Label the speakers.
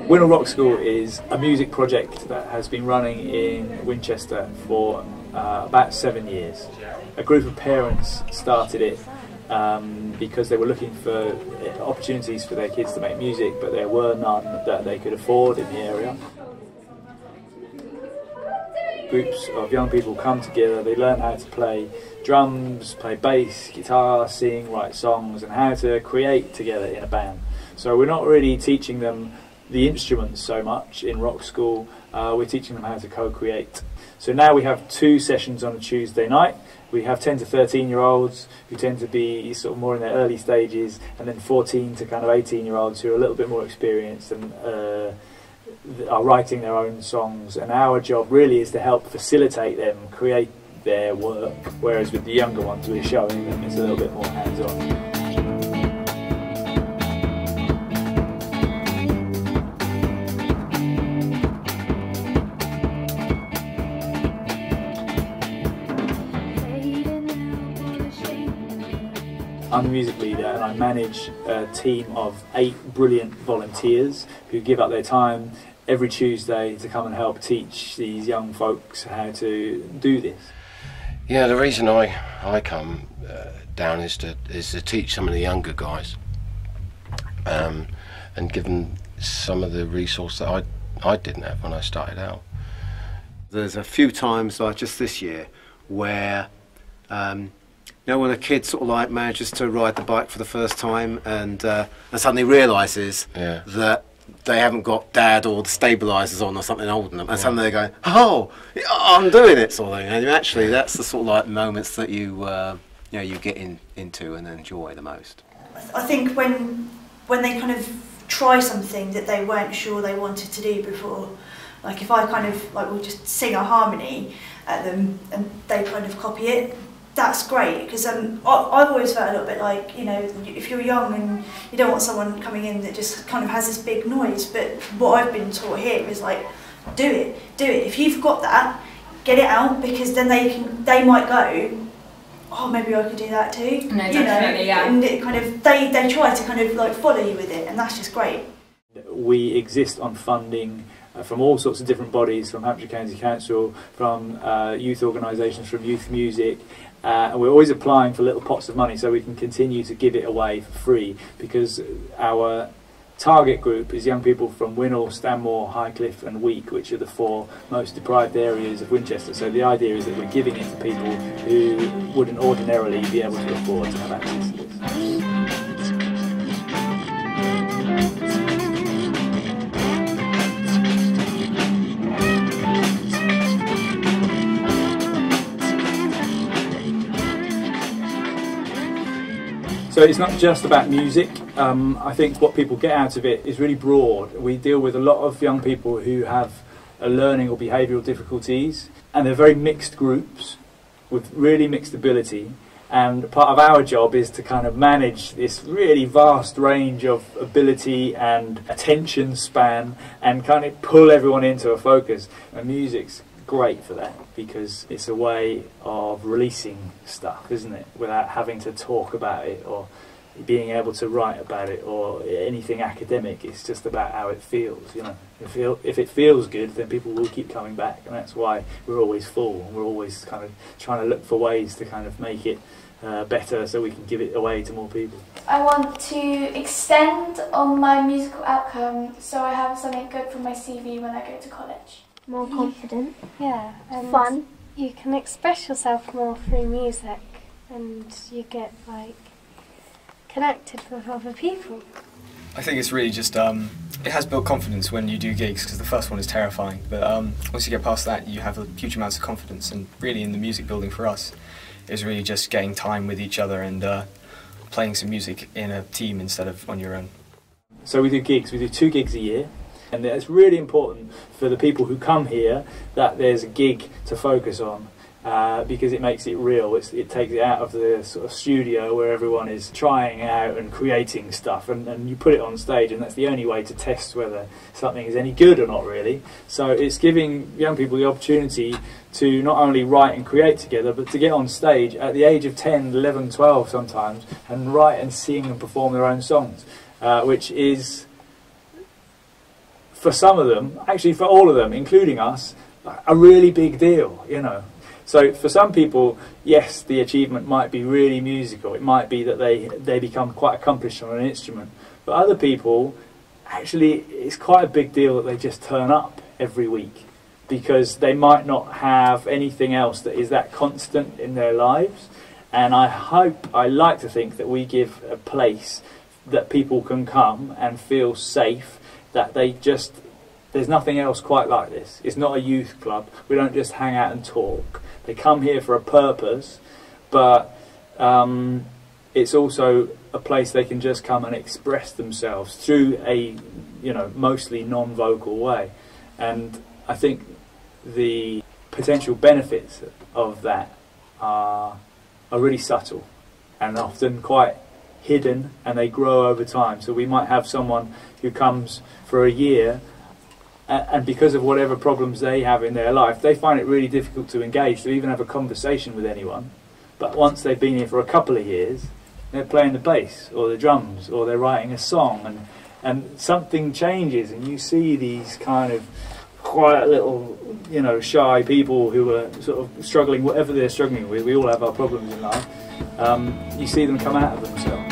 Speaker 1: Winnall Rock School is a music project that has been running in Winchester for about 7 years. A group of parents started it because they were looking for opportunities for their kids to make music, but there were none that they could afford in the area. Groups of young people come together, they learn how to play drums, play bass, guitar, sing, write songs, and how to create together in a band. So we're not really teaching them the instruments so much in rock school, we're teaching them how to co-create. So now we have 2 sessions on a Tuesday night. We have 10 to 13-year-olds who tend to be sort of more in their early stages, and then 14 to kind of 18-year-olds who are a little bit more experienced and are writing their own songs. And our job really is to help facilitate them create their work, whereas with the younger ones we're showing them it's a little bit more hands-on. I'm the music leader and I manage a team of 8 brilliant volunteers who give up their time every Tuesday to come and help teach these young folks how to do this.
Speaker 2: Yeah, the reason I come down is to teach some of the younger guys and give them some of the resource that I didn't have when I started out.
Speaker 3: There's a few times, like just this year, where you know, when a kid sort of like manages to ride the bike for the first time and suddenly realises that they haven't got dad or the stabilisers on or something holding them, and suddenly they're going, "Oh, I'm doing it," sort of thing. And actually, that's the sort of like moments that you know, you get into and enjoy the most.
Speaker 4: I think when they kind of try something that they weren't sure they wanted to do before, like if I kind of like will just sing a harmony at them and they kind of copy it. That's great, because I've always felt a little bit like, you know, if you're young and you don't want someone coming in that just kind of has this big noise, but what I've been taught here is like, do it. If you've got that, get it out, because then they might go, oh, maybe I could do that too. No, you know, yeah. And it kind of they try to kind of like follow you with it, and that's just great.
Speaker 1: We exist on funding from all sorts of different bodies, from Hampshire County Council, from youth organisations, from Youth Music. And we're always applying for little pots of money so we can continue to give it away for free, because our target group is young people from Winnall, Stanmore, Highcliffe and Week, which are the 4 most deprived areas of Winchester. So the idea is that we're giving it to people who wouldn't ordinarily be able to afford to have access to this. So it's not just about music. I think what people get out of it is really broad. We deal with a lot of young people who have learning or behavioural difficulties, and they're very mixed groups with really mixed ability, and part of our job is to kind of manage this really vast range of ability and attention span and kind of pull everyone into a focus. And music's great for that, because it's a way of releasing stuff, isn't it, without having to talk about it or being able to write about it or anything academic. It's just about how it feels, you know. If it feels good, then people will keep coming back, and that's why we're always full, and we're always kind of trying to look for ways to kind of make it better so we can give it away to more people.
Speaker 5: I want to extend on my musical outcome so I have something good for my CV when I go to college.
Speaker 6: More confident.
Speaker 7: Yeah, and
Speaker 6: fun.
Speaker 7: You can express yourself more through music, and you get like connected with other people.
Speaker 8: I think it's really just it has built confidence when you do gigs, because the first one is terrifying, but once you get past that you have a huge amounts of confidence. And really in the music building for us is really just getting time with each other and playing some music in a team instead of on your own.
Speaker 1: So we do gigs, we do 2 gigs a year. And it's really important for the people who come here that there's a gig to focus on, because it makes it real. It takes it out of the sort of studio where everyone is trying out and creating stuff, and you put it on stage, and that's the only way to test whether something is any good or not, really. So it's giving young people the opportunity to not only write and create together, but to get on stage at the age of 10, 11, 12 sometimes, and write and sing and perform their own songs, which is for some of them, actually for all of them, including us, a really big deal, you know. So for some people, yes, the achievement might be really musical. It might be that they become quite accomplished on an instrument. But other people, actually, it's quite a big deal that they just turn up every week, because they might not have anything else that is that constant in their lives. And I like to think that we give a place that people can come and feel safe, that there's nothing else quite like this. It's not a youth club. We don't just hang out and talk. They come here for a purpose, but it's also a place they can just come and express themselves through a, you know, mostly non-vocal way. And I think the potential benefits of that are really subtle and often quite hidden, and they grow over time. So we might have someone who comes for a year, and because of whatever problems they have in their life, they find it really difficult to engage, to even have a conversation with anyone. But once they've been here for a couple of years, they're playing the bass or the drums, or they're writing a song, and something changes, and you see these kind of quiet little, you know, shy people who are sort of struggling, whatever they're struggling with. We all have our problems in life. You see them come out of themselves.